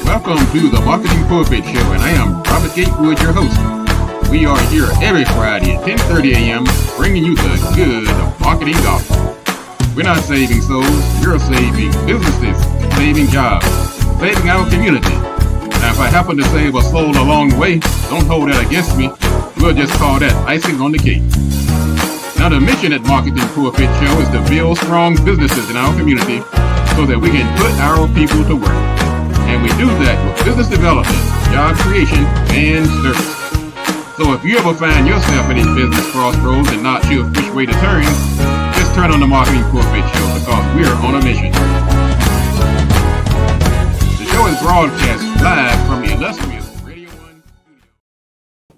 Welcome to the Marketing Pulpit Show, and I am Robert Gatewood, your host. We are here every Friday at 10:30 a.m. bringing you the good marketing gospel. We're not saving souls, we're saving businesses, saving jobs, saving our community. Now, if I happen to save a soul along the way, don't hold that against me. We'll just call that icing on the cake. Now, the mission at Marketing Pulpit Show is to build strong businesses in our community so that we can put our people to work. And we do that with business development, job creation, and service. So if you ever find yourself in a business crossroads and not sure which way to turn, just turn on the Marketing Pulpit Show because we're on a mission. The show is broadcast live from the illustrious Radio 1 studio.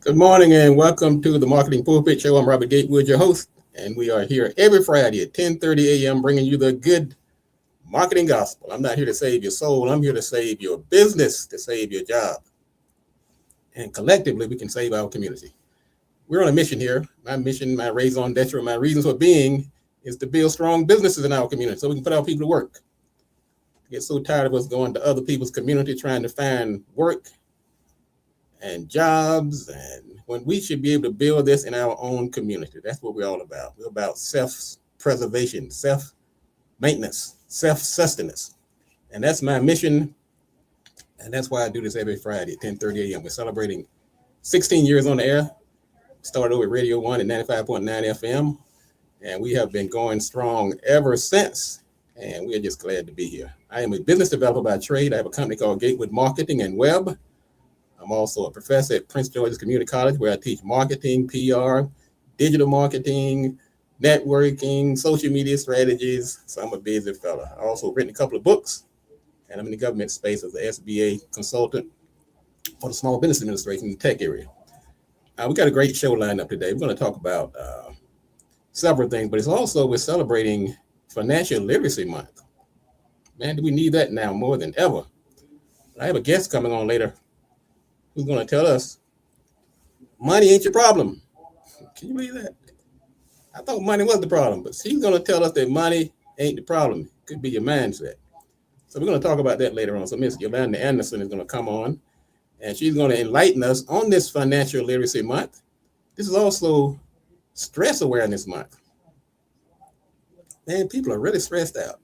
Good morning and welcome to the Marketing Pulpit Show. I'm Robert Gatewood, your host, and we are here every Friday at 10:30 a.m. bringing you the good marketing gospel. I'm not here to save your soul. I'm here to save your business, to save your job. And collectively, we can save our community. We're on a mission here. My mission, my raison d'etre, my reasons for being is to build strong businesses in our community so we can put our people to work. I get so tired of us going to other people's community trying to find work and jobs, and when we should be able to build this in our own community. That's what we're all about. We're about self-preservation, self-maintenance, self-sustenance. And that's my mission. And that's why I do this every Friday at 10:30 a.m. We're celebrating 16 years on the air. Started over at Radio 1 at 95.9 FM. And we have been going strong ever since. And we are just glad to be here. I am a business developer by trade. I have a company called Gatewood Marketing and Web. I'm also a professor at Prince George's Community College, where I teach marketing, PR, digital marketing, networking, social media strategies. So I'm a busy fella. I also written a couple of books, and I'm in the government space as the SBA consultant for the Small Business Administration in the tech area. We got a great show lined up today. We're going to talk about several things, but it's also we're celebrating Financial Literacy Month. Man, do we need that now more than ever? I have a guest coming on later who's going to tell us money ain't your problem. Can you believe that? I thought money was the problem, but she's going to tell us that money ain't the problem. It could be your mindset. So we're going to talk about that later on. So Miss Yolanda Anderson is going to come on, and she's going to enlighten us on this Financial Literacy Month. This is also Stress Awareness Month. Man, people are really stressed out.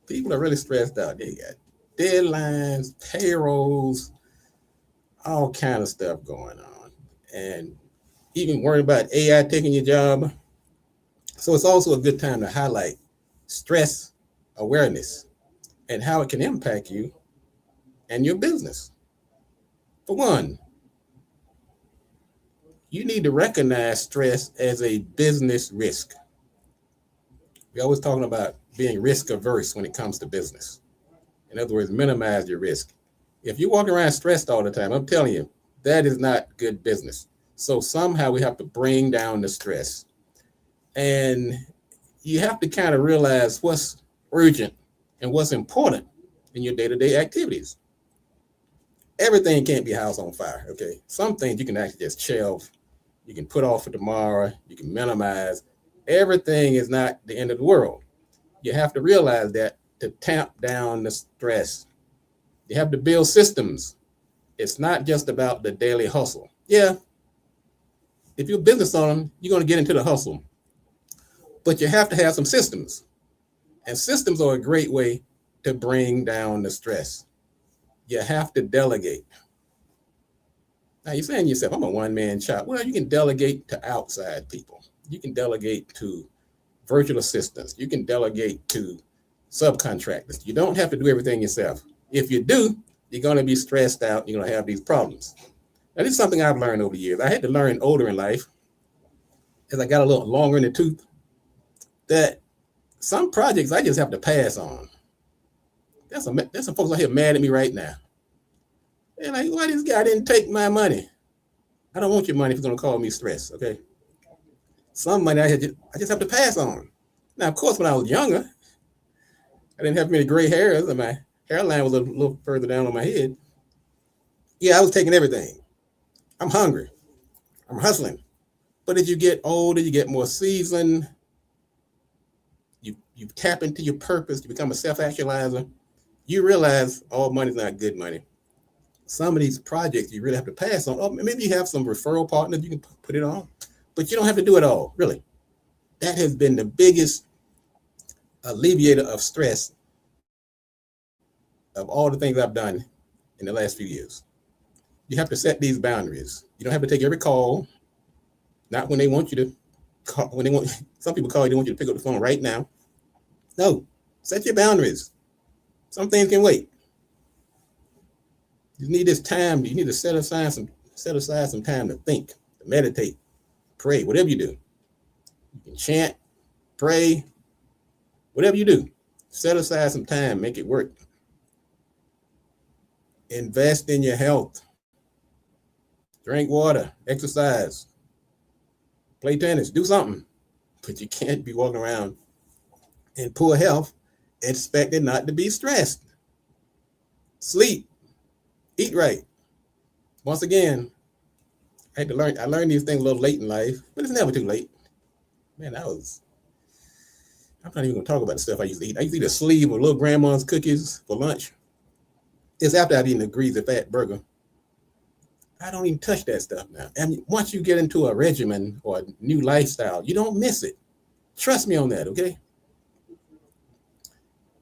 People are really stressed out. They got deadlines, payrolls, all kind of stuff going on, and even worried about AI taking your job. So it's also a good time to highlight stress awareness and how it can impact you and your business. For one, you need to recognize stress as a business risk. We're always talking about being risk averse when it comes to business. In other words, minimize your risk. If you walk around stressed all the time, I'm telling you, that is not good business. So somehow we have to bring down the stress. And you have to kind of realize what's urgent and what's important in your day-to-day activities. Everything can't be a house on fire, okay? Some things you can actually just shelve. You can put off for tomorrow. You can minimize. Everything is not the end of the world. You have to realize that to tamp down the stress. You have to build systems. It's not just about the daily hustle. Yeah, if you're a business owner, you're going to get into the hustle. But you have to have some systems. And systems are a great way to bring down the stress. You have to delegate. Now you're saying to yourself, I'm a one-man shop. Well, you can delegate to outside people. You can delegate to virtual assistants. You can delegate to subcontractors. You don't have to do everything yourself. If you do, you're going to be stressed out. You're going to have these problems. Now, this is something I've learned over the years. I had to learn older in life, as I got a little longer in the tooth, that some projects I just have to pass on. There's some folks out here mad at me right now. They're like, why this guy didn't take my money? I don't want your money if you're going to call me stress, okay? Some money I just have to pass on. Now, of course, when I was younger, I didn't have many gray hairs, and my hairline was a little further down on my head. Yeah, I was taking everything. I'm hungry. I'm hustling. But as you get older, you get more seasoned. You tap into your purpose. You become a self-actualizer. you realize all money's not good money. Some of these projects you really have to pass on. Oh, maybe you have some referral partners you can put it on, but you don't have to do it all, really. That has been the biggest alleviator of stress of all the things I've done in the last few years. You have to set these boundaries. You don't have to take every call, not when they want you to call, when they want, some people call you, they want you to pick up the phone right now. No, set your boundaries. Some things can wait. You need this time. You need to set aside some time to think, to meditate, pray, whatever you do. You can chant, pray, whatever you do. Set aside some time, make it work. Invest in your health. Drink water, exercise, play tennis, do something. But you can't be walking around in poor health expected not to be stressed. Sleep, eat right. Once again, I learned these things a little late in life, but it's never too late. Man, I'm not even gonna talk about the stuff I used to eat. I used to eat a sleeve of little grandma's cookies for lunch. It's after I've eaten a greasy fat burger. I don't even touch that stuff now. And once you get into a regimen or a new lifestyle, you don't miss it. Trust me on that, okay?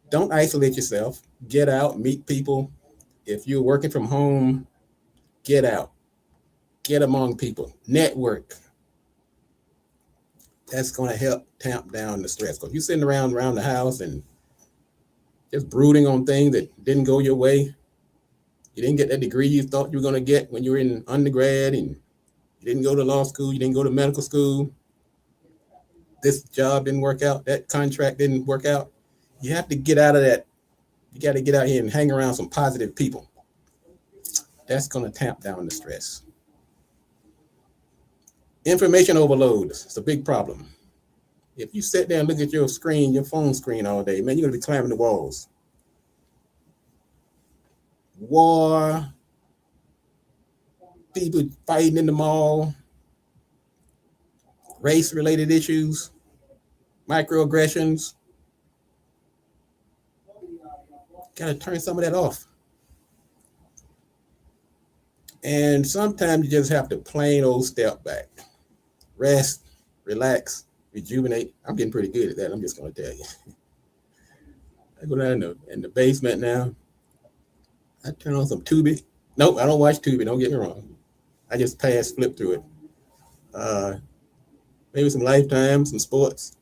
Don't isolate yourself. Get out, meet people. If you're working from home, get out. Get among people. Network. That's going to help tamp down the stress. Because if you're sitting around the house and just brooding on things that didn't go your way, you didn't get that degree you thought you were going to get when you were in undergrad, and you didn't go to law school, you didn't go to medical school. This job didn't work out. That contract didn't work out. You have to get out of that. You got to get out here and hang around some positive people. That's going to tamp down the stress. Information overload is a big problem. If you sit there and look at your screen, your phone screen all day, man, you're going to be climbing the walls. War, people fighting in the mall, race-related issues, microaggressions. Got to turn some of that off. And sometimes you just have to plain old step back. Rest, relax, rejuvenate. I'm getting pretty good at that, I'm just going to tell you. I go down in the basement now. I turn on some Tubi. Nope, I don't watch Tubi. Don't get me wrong. I just flip through it. Maybe some Lifetime, some sports.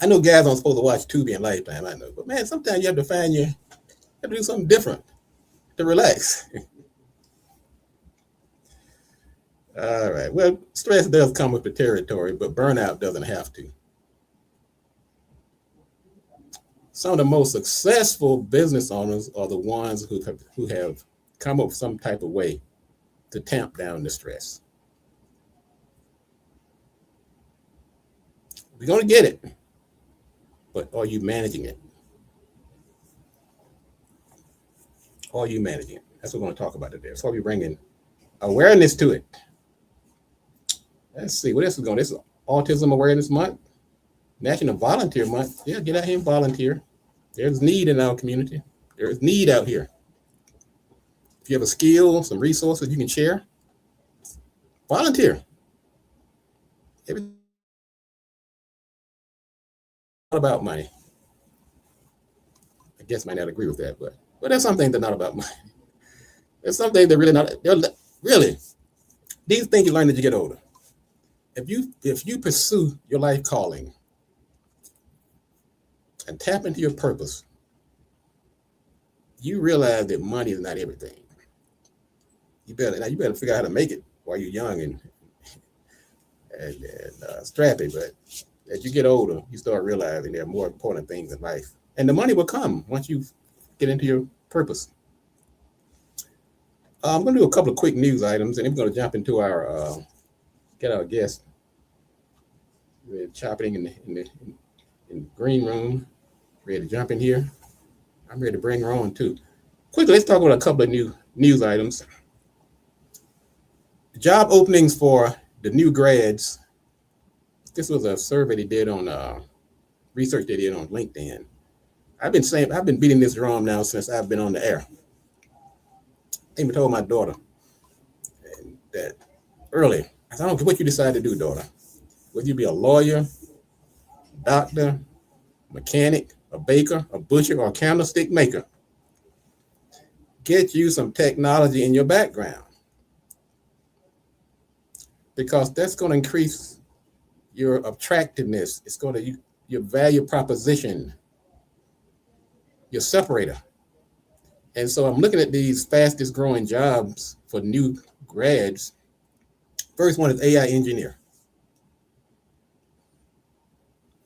I know guys aren't supposed to watch Tubi and Lifetime, I know. But man, sometimes you have to do something different to relax. All right. Well, stress does come with the territory, but burnout doesn't have to. Some of the most successful business owners are the ones who have come up with some type of way to tamp down the stress. We're going to get it, but are you managing it? Are you managing it? That's what we're going to talk about today. So we're bringing awareness to it. Let's see, what else is going on? This is Autism Awareness Month, National Volunteer Month. Yeah, get out here and volunteer. There's need in our community. There's need out here. If you have a skill, some resources you can share, volunteer. Everything about money. I guess I might not agree with that, but there's some things that are not about money. There's some things that really not. Really, these things you learn as you get older. If you pursue your life calling and tap into your purpose, you realize that money is not everything. You better figure out how to make it while you're young and strappy. But as you get older, you start realizing there are more important things in life, and the money will come once you get into your purpose. I'm going to do a couple of quick news items, and then we're going to jump into our get our guest. We're chopping in the green room. Ready to jump in here. I'm ready to bring her on too. Quickly, let's talk about a couple of new news items. Job openings for the new grads. This was a survey they did on research they did on LinkedIn. I've been beating this drum now since I've been on the air. I even told my daughter that early. I said, I don't care what you decide to do, daughter. Whether you be a lawyer, doctor, mechanic, a baker, a butcher, or a candlestick maker, get you some technology in your background, because that's going to increase your attractiveness. It's going to your value proposition, your separator. And so I'm looking at these fastest growing jobs for new grads. First one is AI engineer.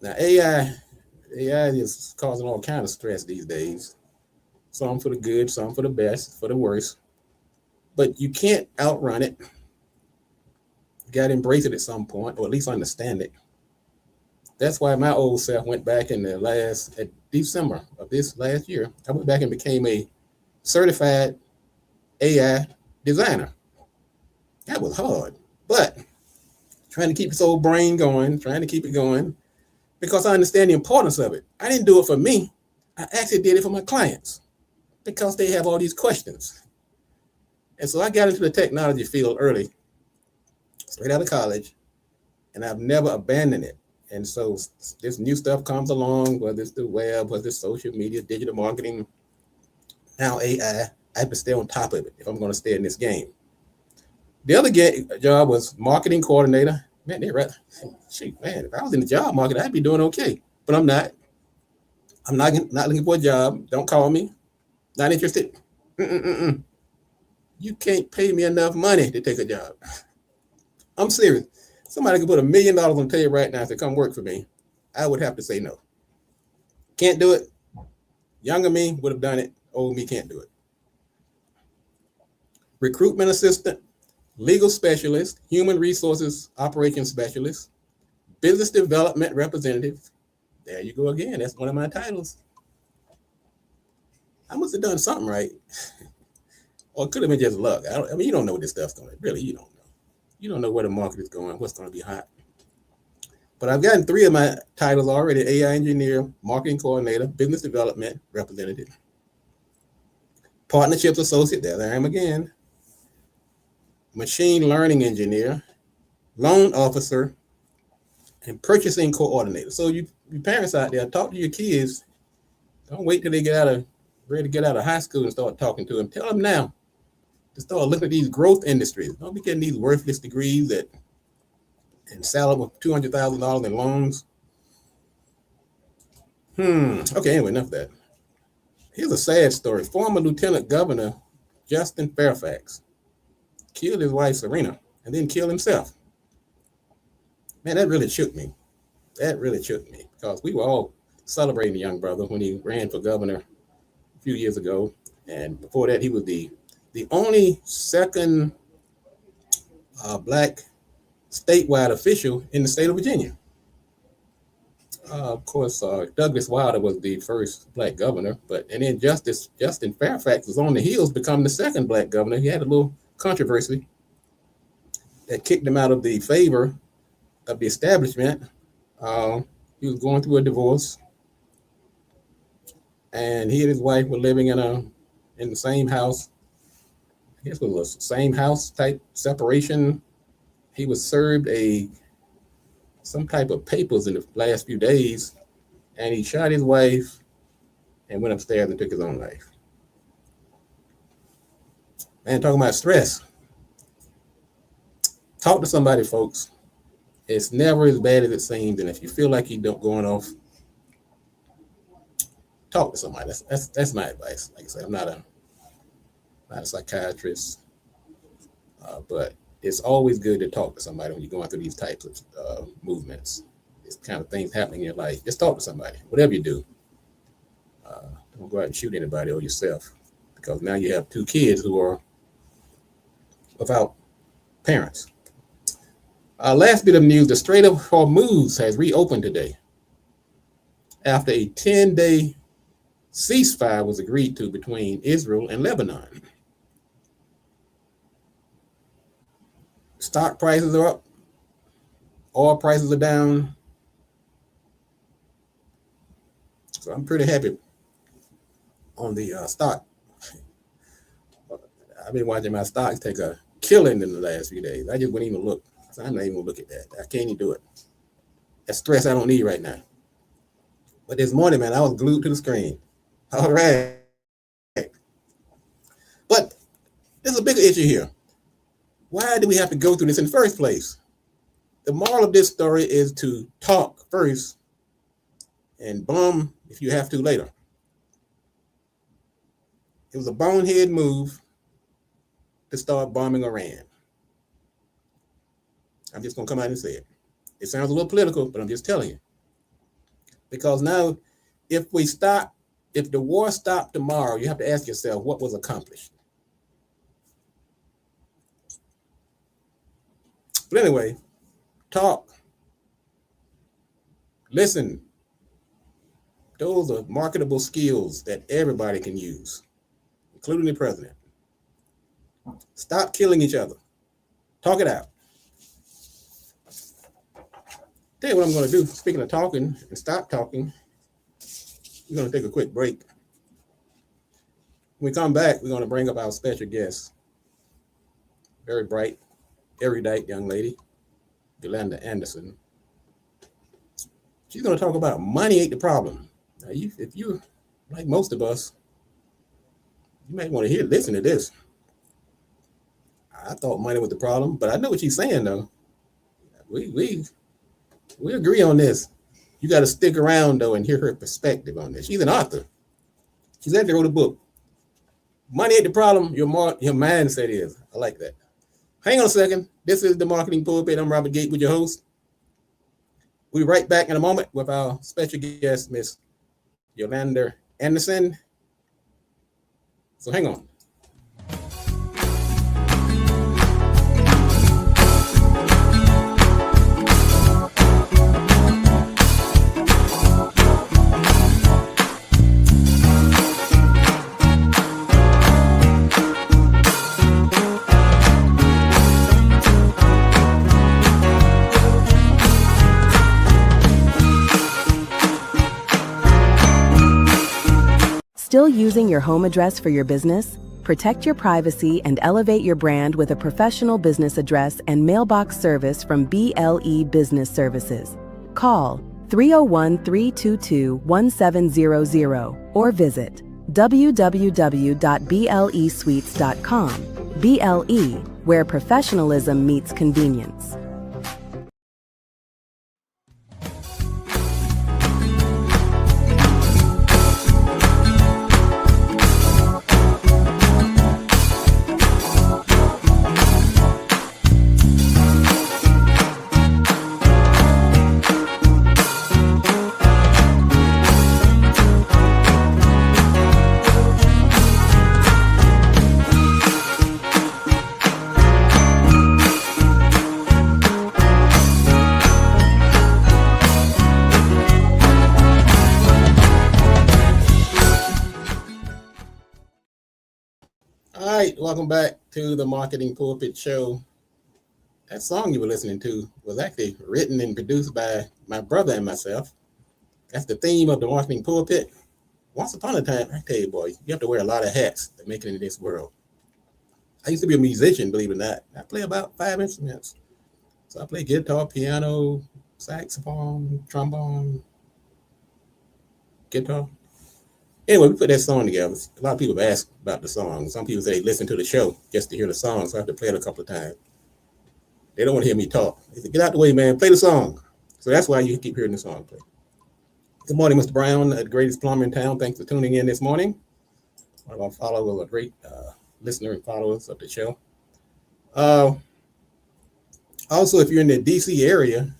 Now AI is causing all kinds of stress these days. Some for the good, some for the best, for the worst. But you can't outrun it. You got to embrace it at some point, or at least understand it. That's why my old self went back at December of this last year. I went back and became a certified AI designer. That was hard, but trying to keep this old brain going, trying to keep it going, because I understand the importance of it. I didn't do it for me. I actually did it for my clients because they have all these questions. And so I got into the technology field early, straight out of college, and I've never abandoned it. And so this new stuff comes along, whether it's the web, whether it's social media, digital marketing, now AI. I have to stay on top of it if I'm going to stay in this game. The other job was marketing coordinator. Man, they're right. Shoot, man, if I was in the job market, I'd be doing okay. But I'm not. I'm not looking for a job. Don't call me. Not interested. You can't pay me enough money to take a job. I'm serious. Somebody could put $1 million on the table right now to come work for me. I would have to say no. Can't do it. Younger me would have done it. Old me can't do it. Recruitment assistant, legal specialist, human resources operations specialist, business development representative. There you go again. That's one of my titles. I must have done something right. Or it could have been just luck. I mean, you don't know what this stuff's going to be. Really, you don't know. You don't know where the market is going, what's going to be hot. But I've gotten 3 of my titles already: AI engineer, marketing coordinator, business development representative, partnerships associate, there I am again, machine learning engineer, loan officer, and purchasing coordinator. So you parents out there, talk to your kids. Don't wait till they ready to get out of high school and start talking to them. Tell them now to start looking at these growth industries. Don't be getting these worthless degrees and sell them with $200,000 in loans. Okay, anyway, enough of that. Here's a sad story. Former Lieutenant Governor Justin Fairfax killed his wife, Serena, and then killed himself. Man, that really shook me. Because we were all celebrating the young brother when he ran for governor a few years ago. And before that, he was the only second black statewide official in the state of Virginia. Of course, Douglas Wilder was the first black governor, and then Justin Fairfax was on the heels becoming the second black governor. He had a little controversy that kicked him out of the favor of the establishment. He was going through a divorce, and he and his wife were living in the same house. I guess it was a same house type separation. He was served some type of papers in the last few days, and he shot his wife and went upstairs and took his own life. Man, talking about stress. Talk to somebody, folks. It's never as bad as it seems, and if you feel like you're going off, talk to somebody. That's my advice. Like I said, I'm not a psychiatrist, but it's always good to talk to somebody when you're going through these types of movements. It's kind of things happening in your life. Just talk to somebody, whatever you do. Don't go out and shoot anybody or yourself, because now you have 2 kids who are without parents. Last bit of news: the Strait of Hormuz has reopened today after a 10-day ceasefire was agreed to between Israel and Lebanon. Stock prices are up. Oil prices are down. So I'm pretty happy on the stock. I've been watching my stocks take a killing in the last few days. I just wouldn't even look. So I'm not even gonna look at that. I can't even do it. That's stress I don't need right now. But this morning, man, I was glued to the screen. All right. But there's a bigger issue here. Why do we have to go through this in the first place? The moral of this story is to talk first and bomb if you have to later. It was a bonehead move to start bombing Iran. I'm just going to come out and say it. It sounds a little political, but I'm just telling you. Because now, if the war stopped tomorrow, you have to ask yourself what was accomplished. But anyway, talk, listen. Those are marketable skills that everybody can use, including the president. Stop killing each other. Talk it out. Tell you what I'm going to do. Speaking of talking and stop talking, we're going to take a quick break. When we come back, we're going to bring up our special guest, very bright, erudite young lady, Yolanda Anderson. She's going to talk about money ain't the problem. Now, if you like most of us, you might want to listen to this. I thought money was the problem, but I know what she's saying though. We agree on this. You got to stick around though and hear her perspective on this. She's an author. She's actually wrote a book. Money ain't the problem. Your mindset is. I like that. Hang on a second. This is the Marketing Pulpit. I'm Robert Gatewood, your host. We'll be right back in a moment with our special guest, Miss Yolanda Anderson. So hang on. Still using your home address for your business? Protect your privacy and elevate your brand with a professional business address and mailbox service from BLE Business Services. Call 301-322-1700 or visit www.blesuites.com. BLE, where professionalism meets convenience. All right, welcome back to the Marketing Pulpit Show. That song you were listening to was actually written and produced by my brother and myself. That's the theme of the Marketing Pulpit. Once upon a time, I tell you, boy, you have to wear a lot of hats to make it in this world. I used to be a musician, believe it or not. I play about 5 instruments. So I play guitar, piano, saxophone, trombone, guitar. Anyway, we put that song together. A lot of people have asked about the song. Some people say listen to the show just to hear the song, so I have to play it a couple of times. They don't want to hear me talk. They say, get out the way, man, play the song. So that's why you keep hearing the song play. Good morning, Mr. Brown, the greatest plumber in town. Thanks for tuning in this morning. One of our followers, a great listener and followers of the show. Also, if you're in the DC area,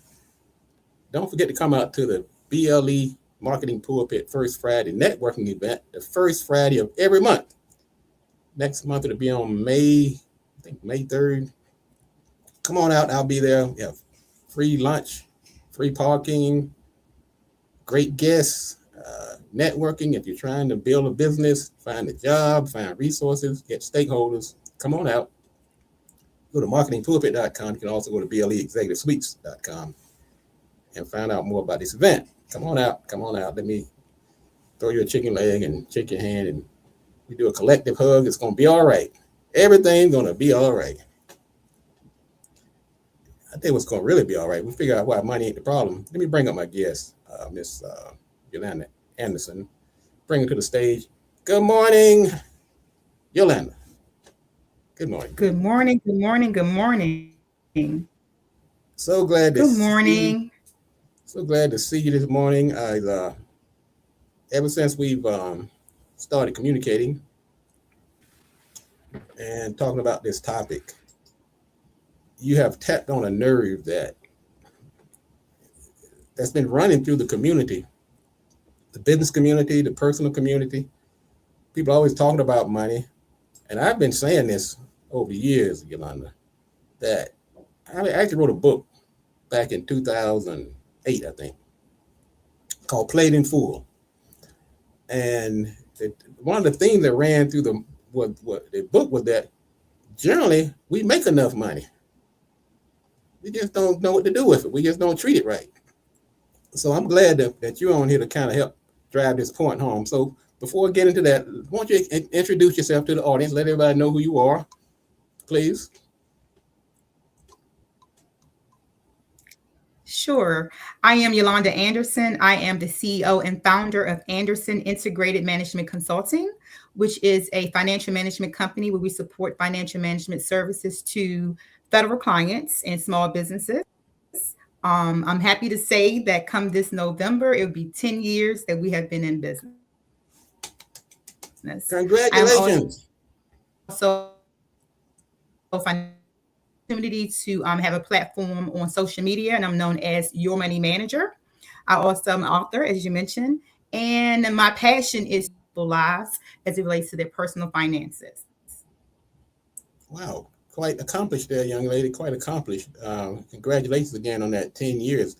don't forget to come out to the BLE Marketing Pulpit First Friday networking event, the first Friday of every month. Next month it'll be on May 3rd. Come on out, I'll be there. We have free lunch, free parking, great guests, networking. If you're trying to build a business, find a job, find resources, get stakeholders, come on out. Go to marketingpulpit.com. You can also go to bleexecutivesuites.com and find out more about this event. Come on out. Let me throw you a chicken leg and shake your hand and We do a collective hug. It's going to be all right. Everything's going to be all right. I think what's going to really be all right. We figure out why money ain't the problem. Let me bring up my guest, Miss Yolanda Anderson. Bring her to the stage. Good morning, Yolanda. Good morning. Good morning. Good morning. Good morning. So glad to Good see you. morning. So glad to see you this morning. Ever since we've started communicating and talking about this topic, you have tapped on a nerve that's been running through the community, the business community, the personal community. People are always talking about money. And I've been saying this over the years, Yolanda, that I actually wrote a book back in 2008, I think, called Played in Full. And one of the things that ran through the book was that generally we make enough money. We just don't know what to do with it. We just don't treat it right. So I'm glad that you're on here to kind of help drive this point home. So before we get into that, why don't you introduce yourself to the audience? Let everybody know who you are, please. Sure. I am Yolanda Anderson. I am the CEO and founder of Anderson Integrated Management Consulting, which is a financial management company where we support financial management services to federal clients and small businesses. I'm happy to say that come this November, it will be 10 years that we have been in business. Congratulations. I'm also opportunity to have a platform on social media, and I'm known as Your Money Manager. I also am an author, as you mentioned, and my passion is people's lives as it relates to their personal finances. Wow, quite accomplished there, young lady, quite accomplished. Congratulations again on that 10 years.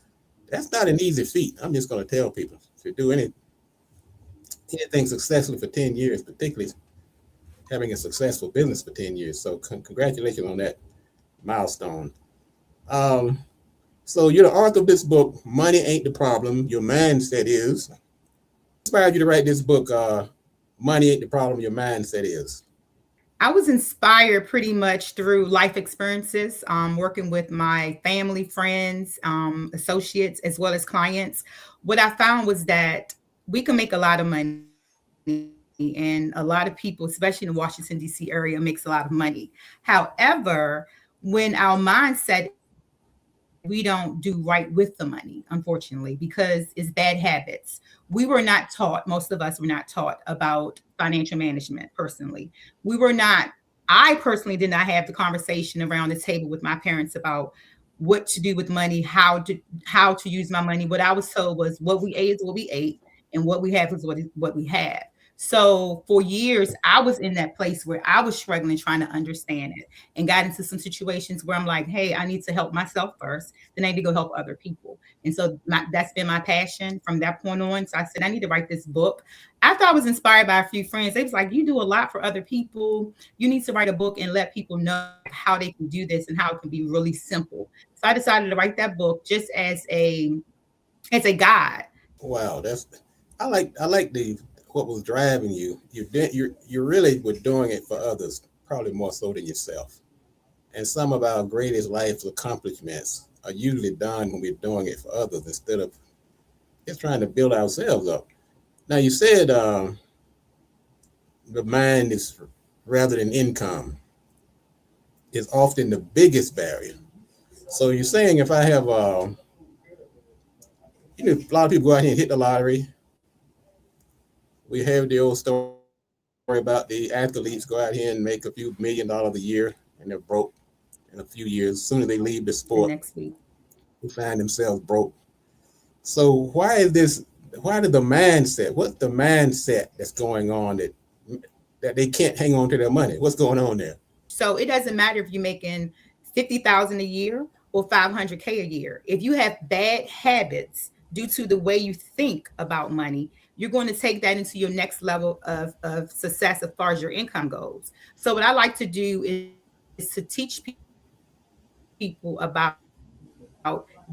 That's not an easy feat. I'm just going to tell people to do anything successfully for 10 years, particularly having a successful business for 10 years. So congratulations on that milestone. So you're the author of this book, Money Ain't the Problem, Your Mindset Is. What inspired you to write this book, Money Ain't the Problem, Your Mindset Is? I was inspired pretty much through life experiences, working with my family, friends, associates, as well as clients. What I found was that we can make a lot of money, and a lot of people, especially in the Washington, D.C. area, makes a lot of money. However, when our mindset, we don't do right with the money, unfortunately, because it's bad habits. We were not taught, most of us were not taught about financial management personally. I personally did not have the conversation around the table with my parents about what to do with money, how to use my money. What I was told was what we ate is what we ate, and what we have is what we have. So for years, I was in that place where I was struggling, trying to understand it, and got into some situations where I'm like, hey, I need to help myself first, then I need to go help other people. And so that's been my passion from that point on. So I said, I need to write this book. After I was inspired by a few friends, they was like, you do a lot for other people. You need to write a book and let people know how they can do this and how it can be really simple. So I decided to write that book just as a guide. Wow, I like what was driving you. You really were doing it for others, probably more so than yourself. And some of our greatest life accomplishments are usually done when we're doing it for others instead of just trying to build ourselves up. Now you said the mind is rather than income is often the biggest barrier. So you're saying if I have a lot of people go out here and hit the lottery. We have the old story about the athletes go out here and make a few $1 million a year and they're broke in a few years. As soon as they leave the sport, Next week, they find themselves broke. So what's the mindset that's going on that they can't hang on to their money? What's going on there? So it doesn't matter if you're making $50,000 a year or $500K a year. If you have bad habits due to the way you think about money, you're going to take that into your next level of success as far as your income goes. So what I like to do is to teach people about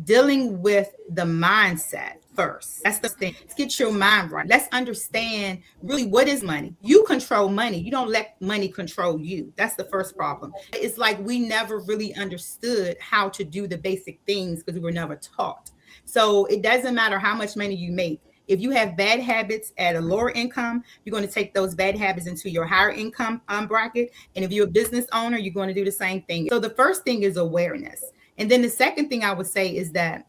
dealing with the mindset first. That's the thing. Let's get your mind right. Let's understand really what is money. You control money. You don't let money control you. That's the first problem. It's like we never really understood how to do the basic things because we were never taught. So it doesn't matter how much money you make. If you have bad habits at a lower income, you're going to take those bad habits into your higher income bracket. And if you're a business owner, you're going to do the same thing. So the first thing is awareness. And then the second thing I would say is that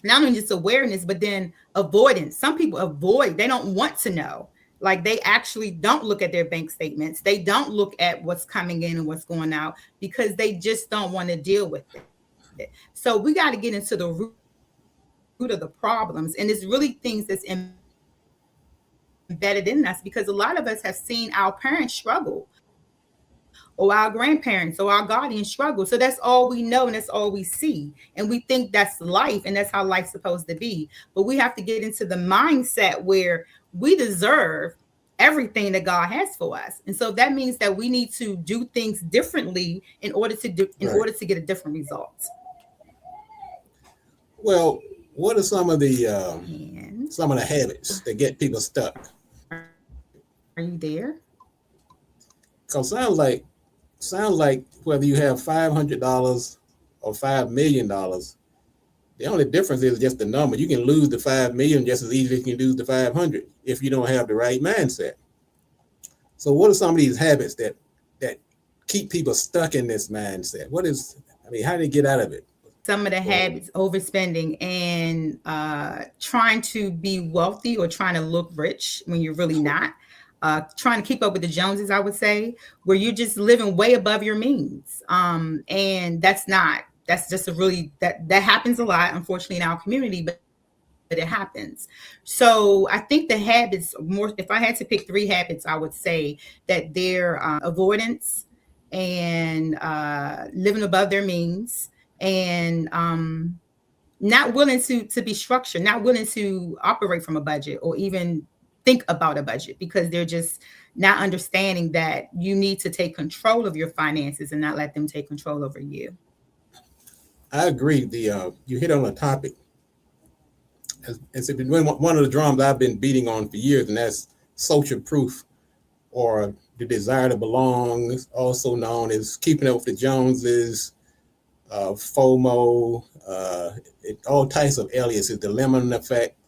not only just awareness, but then avoidance. Some people avoid, they don't want to know. Like they actually don't look at their bank statements. They don't look at what's coming in and what's going out because they just don't want to deal with it. So we got to get into the root of the problems. And it's really things that's embedded in us because a lot of us have seen our parents struggle or our grandparents or our guardians struggle. So that's all we know and that's all we see. And we think that's life and that's how life's supposed to be. But we have to get into the mindset where we deserve everything that God has for us. And so that means that we need to do things differently in order to get a different result. Well, what are some of the habits that get people stuck? Are you there? Because sounds like whether you have $500 or $5 million, the only difference is just the number. You can lose the 5 million just as easily as you can lose the 500 if you don't have the right mindset. So what are some of these habits that keep people stuck in this mindset? How do they get out of it? Some of the habits, overspending and trying to be wealthy or trying to look rich when you're really not. Trying to keep up with the Joneses, I would say, where you're just living way above your means. And that's just that happens a lot, unfortunately, in our community, but it happens. So I think the habits more, if I had to pick 3 habits, I would say that they're avoidance and living above their means and not willing to be structured, not willing to operate from a budget or even think about a budget because they're just not understanding that you need to take control of your finances and not let them take control over you. I agree. You hit on a topic. It's been one of the drums I've been beating on for years, and that's social proof or the desire to belong, also known as keeping up with the Joneses, FOMO, all types of aliases, the lemon effect,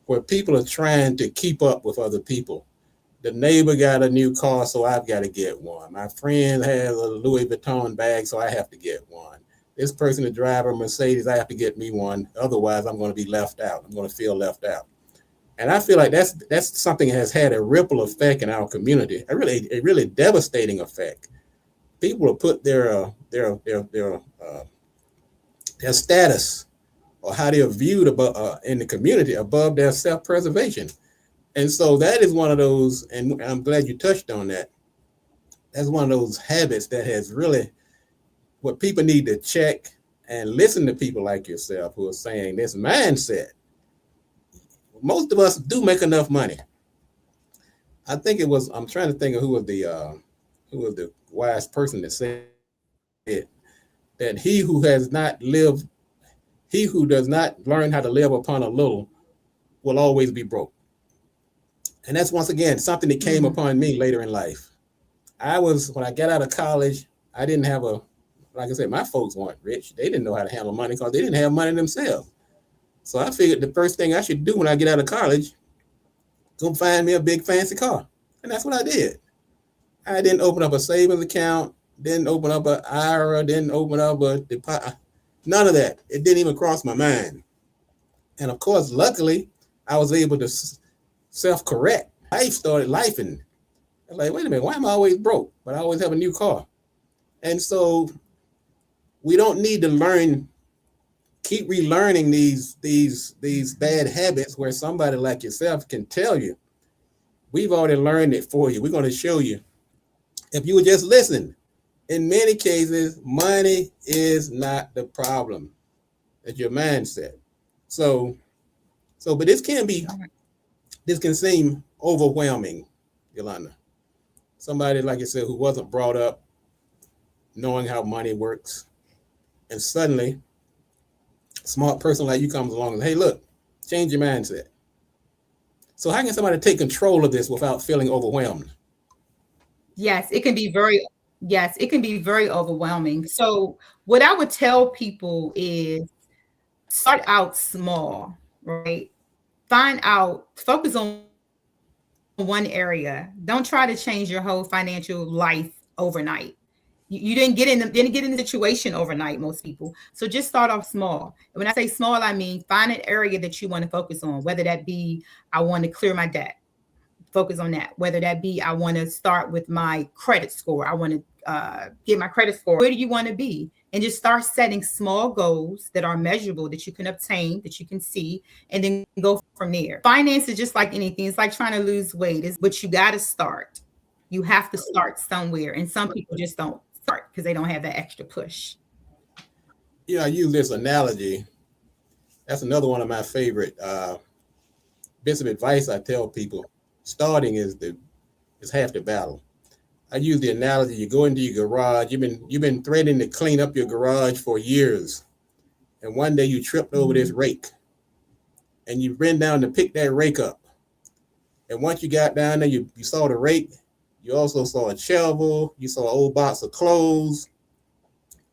where people are trying to keep up with other people. The neighbor got a new car, so I've got to get one. My friend has a Louis Vuitton bag, so I have to get one. This person to drive a Mercedes, I have to get me one. Otherwise, I'm going to be left out. I'm going to feel left out. And I feel like that's something that has had a ripple effect in our community, a really devastating effect. People will put their status or how they are viewed in the community above their self-preservation. And so that is one of those, and I'm glad you touched on that. That's one of those habits that has really, what people need to check and listen to people like yourself who are saying this mindset. Most of us do make enough money. I think it was, I'm trying to think of who was the wise person that said it, that he who does not learn how to live upon a little will always be broke. And that's, once again, something that came upon me later in life. When I got out of college, I didn't have like I said, my folks weren't rich. They didn't know how to handle money because they didn't have money themselves. So I figured the first thing I should do when I get out of college, go find me a big fancy car. And that's what I did. I didn't open up a savings account, didn't open up an IRA, didn't open up a deposit, none of that. It didn't even cross my mind. And of course, luckily, I was able to self-correct. I started lifing. I was like, wait a minute, why am I always broke? But I always have a new car. And so we don't need to keep relearning these bad habits where somebody like yourself can tell you, we've already learned it for you. We're going to show you. If you would just listen, in many cases, money is not the problem. It's your mindset. But this can seem overwhelming, Yolanda. Somebody, like you said, who wasn't brought up knowing how money works. And suddenly, a smart person like you comes along and, hey, look, Change your mindset. So how can somebody take control of this without feeling overwhelmed? Yes, it can be very overwhelming. So what I would tell people is start out small, right? Focus on one area. Don't try to change your whole financial life overnight. You didn't get in the situation overnight, most people. So just start off small. And when I say small, I mean find an area that you want to focus on, whether that be I want to clear my debt, focus on that. Whether that be I want to start with my credit score, I want to get my credit score. Where do you want to be? And just start setting small goals that are measurable, that you can obtain, that you can see, and then go from there. Finance is just like anything. It's like trying to lose weight, but you got to start. You have to start somewhere. And some people just don't start because they don't have that extra push. You know, I use this analogy. That's another one of my favorite bits of advice I tell people. Starting is half the battle. I use the analogy: you go into your garage. You've been threatening to clean up your garage for years, and one day you tripped over this rake, and you ran down to pick that rake up. And once you got down there, you saw the rake. You also saw a shovel. You saw an old box of clothes.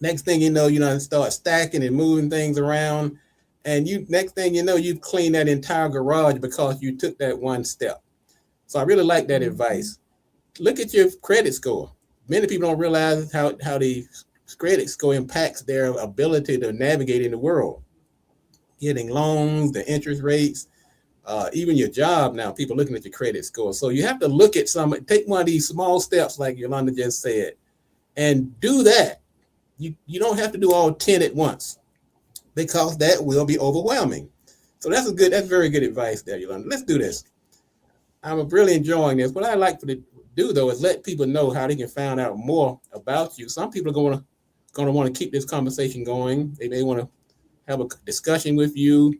Next thing you know, start stacking and moving things around, and next thing you know, you've cleaned that entire garage because you took that one step. So I really like that advice. Look at your credit score. Many people don't realize how the credit score impacts their ability to navigate in the world. Getting loans, the interest rates, even your job now, people looking at your credit score. So you have to look at take one of these small steps like Yolanda just said, and do that. You don't have to do all 10 at once because that will be overwhelming. So that's very good advice there, Yolanda. Let's do this. I'm really enjoying this. What I like to do, though, is let people know how they can find out more about you. Some people are going to want to keep this conversation going. They may want to have a discussion with you,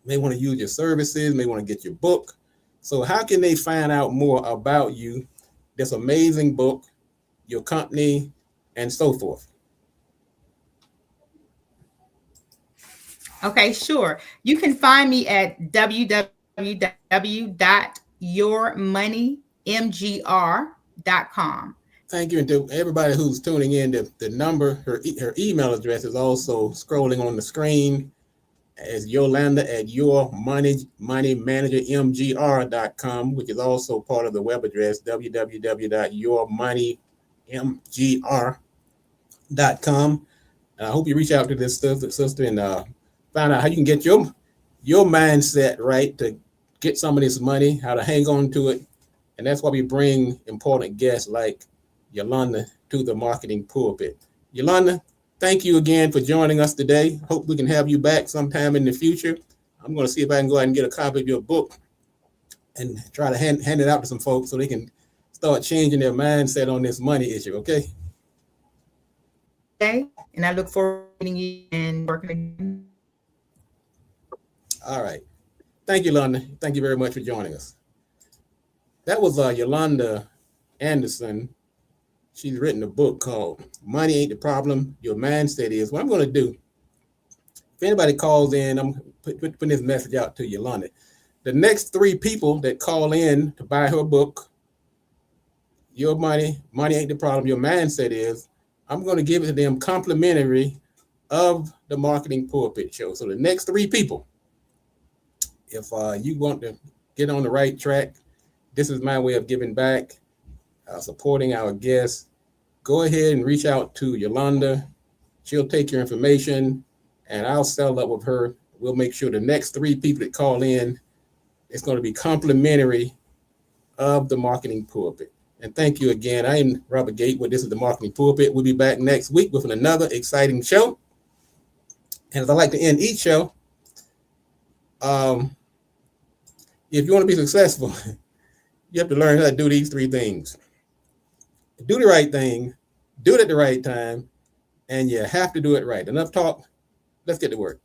may want to use your services, may want to get your book. So how can they find out more about you, this amazing book, your company, and so forth? Okay, sure. You can find me at www.yourmoneymgr.com. Thank you. And to everybody who's tuning in, the number, her email address is also scrolling on the screen as Yolanda at yourmoneymanagermgr.com, which is also part of the web address, www.yourmoneymgr.com. I hope you reach out to this sister and find out how you can get your mindset right to get some of this money, how to hang on to it. And that's why we bring important guests like Yolanda to the Marketing Pulpit. Yolanda, thank you again for joining us today. Hope we can have you back sometime in the future. I'm going to see if I can go ahead and get a copy of your book and try to hand it out to some folks so they can start changing their mindset on this money issue, okay? Okay, and I look forward to meeting you and working. All right. Thank you, Yolanda. Thank you very much for joining us. That was Yolanda Anderson. She's written a book called Money Ain't the Problem, Your Mindset Is. What I'm going to do, if anybody calls in, I'm putting this message out to Yolanda. The next 3 people that call in to buy her book, Your Money Ain't the Problem, Your Mindset Is, I'm going to give it to them complimentary of the Marketing Pulpit Show. So the next 3 people, if you want to get on the right track, this is my way of giving back, supporting our guests. Go ahead and reach out to Yolanda. She'll take your information and I'll settle up with her. We'll make sure the next 3 people that call in, it's going to be complimentary of the Marketing Pulpit. And thank you again. I am Robert Gatewood. This is the Marketing Pulpit. We'll be back next week with another exciting show. And as I like to end each show, if you want to be successful, you have to learn how to do these 3 things. Do the right thing, do it at the right time, and you have to do it right. Enough talk. Let's get to work.